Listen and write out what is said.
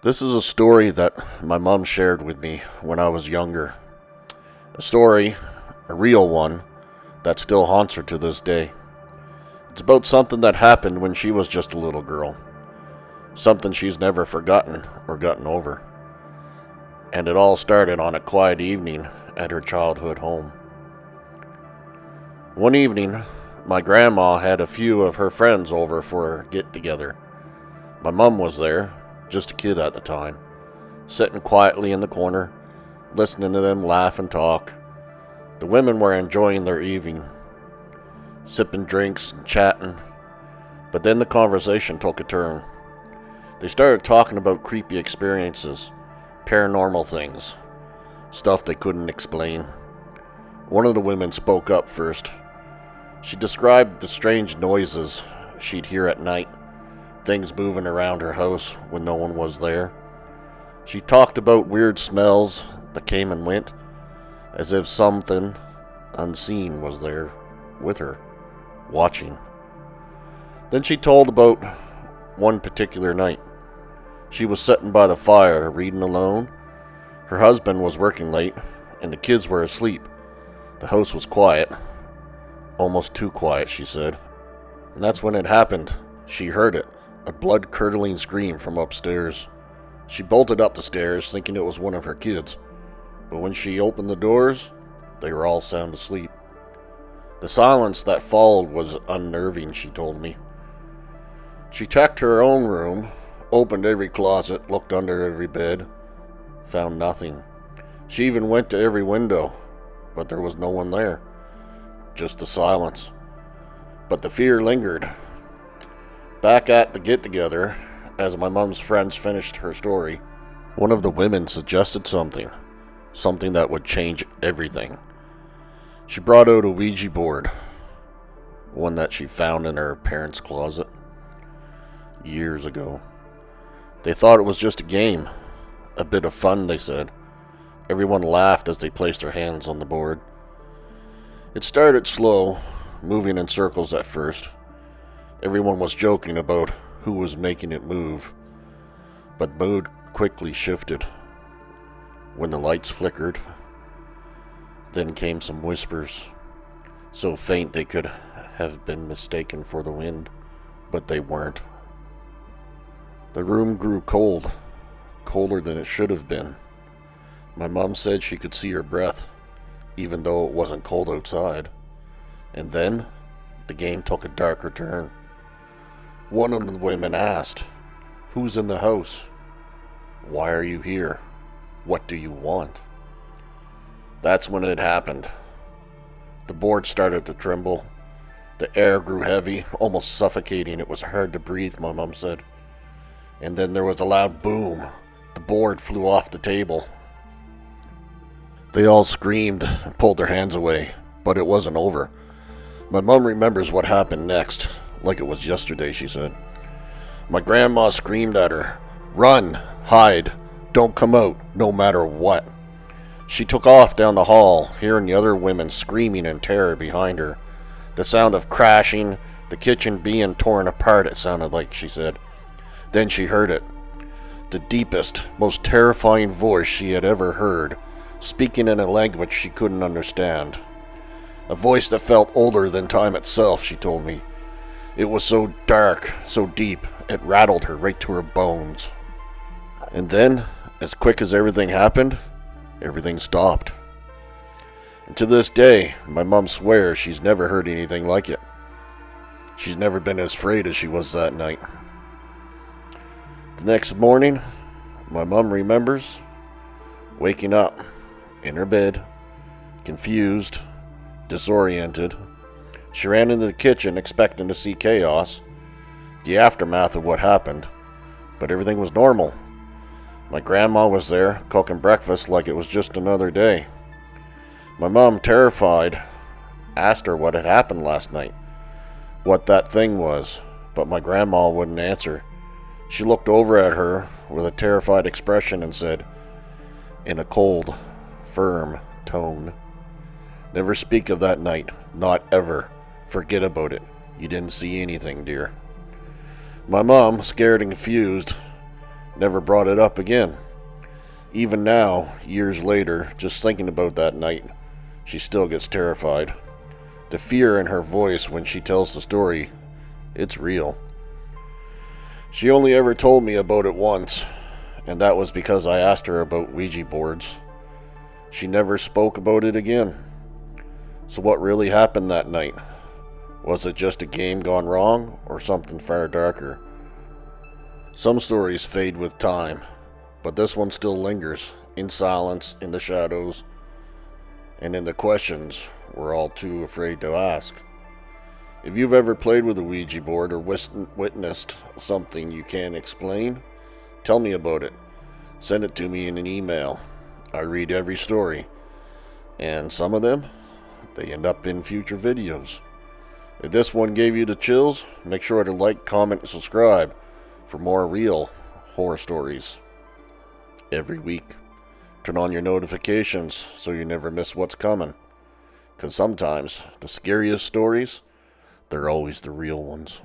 This is a story that my mom shared with me when I was younger. A story, a real one, that still haunts her to this day. It's about something that happened when she was just a little girl. Something she's never forgotten or gotten over. And it all started on a quiet evening at her childhood home. One evening, my grandma had a few of her friends over for a get-together. My mom was there, just a kid at the time, sitting quietly in the corner, listening to them laugh and talk. The women were enjoying their evening, sipping drinks and chatting, but then the conversation took a turn. They started talking about creepy experiences, paranormal things, stuff they couldn't explain. One of the women spoke up first. She described the strange noises she'd hear at night, things moving around her house when no one was there. She talked about weird smells that came and went, as if something unseen was there with her, watching. Then she told about one particular night. She was sitting by the fire, reading alone. Her husband was working late, and the kids were asleep. The house was quiet. Almost too quiet, she said. And that's when it happened. She heard it. A blood-curdling scream from upstairs. She bolted up the stairs, thinking it was one of her kids. But when she opened the doors, they were all sound asleep. The silence that followed was unnerving, she told me. She checked her own room, opened every closet, looked under every bed, found nothing. She even went to every window, but there was no one there. Just the silence. But the fear lingered. Back at the get-together, as my mom's friends finished her story, one of the women suggested something that would change everything. She brought out a Ouija board, one that she found in her parents' closet years ago. They thought it was just a game, a bit of fun, they said. Everyone laughed as they placed their hands on the board. It started slow, moving in circles at first. Everyone was joking about who was making it move, but mood quickly shifted when the lights flickered. Then came some whispers, so faint they could have been mistaken for the wind, but they weren't. The room grew cold, colder than it should have been. My mom said she could see her breath, even though it wasn't cold outside. And then, the game took a darker turn. One of the women asked, "Who's in the house? Why are you here? What do you want?" That's when it happened. The board started to tremble. The air grew heavy, almost suffocating. It was hard to breathe, my mom said. And then there was a loud boom. The board flew off the table. They all screamed and pulled their hands away, but it wasn't over. My mom remembers what happened next, like it was yesterday, she said. My grandma screamed at her, "Run, hide, don't come out, no matter what." She took off down the hall, hearing the other women screaming in terror behind her. The sound of crashing, the kitchen being torn apart, it sounded like, she said. Then she heard it. The deepest, most terrifying voice she had ever heard, speaking in a language she couldn't understand. A voice that felt older than time itself, she told me. It was so dark, so deep, it rattled her right to her bones. And then, as quick as everything happened, everything stopped. And to this day, my mom swears she's never heard anything like it. She's never been as afraid as she was that night. The next morning, my mom remembers waking up in her bed, confused, disoriented. She ran into the kitchen expecting to see chaos, the aftermath of what happened, but everything was normal. My grandma was there, cooking breakfast like it was just another day. My mom, terrified, asked her what had happened last night, what that thing was, but my grandma wouldn't answer. She looked over at her with a terrified expression and said, in a cold, firm tone, "Never speak of that night, not ever. Forget about it. You didn't see anything, dear." My mom, scared and confused, never brought it up again. Even now, years later, just thinking about that night, she still gets terrified. The fear in her voice when she tells the story, it's real. She only ever told me about it once, and that was because I asked her about Ouija boards. She never spoke about it again. So what really happened that night? Was it just a game gone wrong, or something far darker? Some stories fade with time, but this one still lingers, in silence, in the shadows, and in the questions we're all too afraid to ask. If you've ever played with a Ouija board or witnessed something you can't explain, tell me about it. Send it to me in an email. I read every story, and some of them, they end up in future videos. If this one gave you the chills, make sure to like, comment, and subscribe for more real horror stories every week. Turn on your notifications so you never miss what's coming. Because sometimes the scariest stories, they're always the real ones.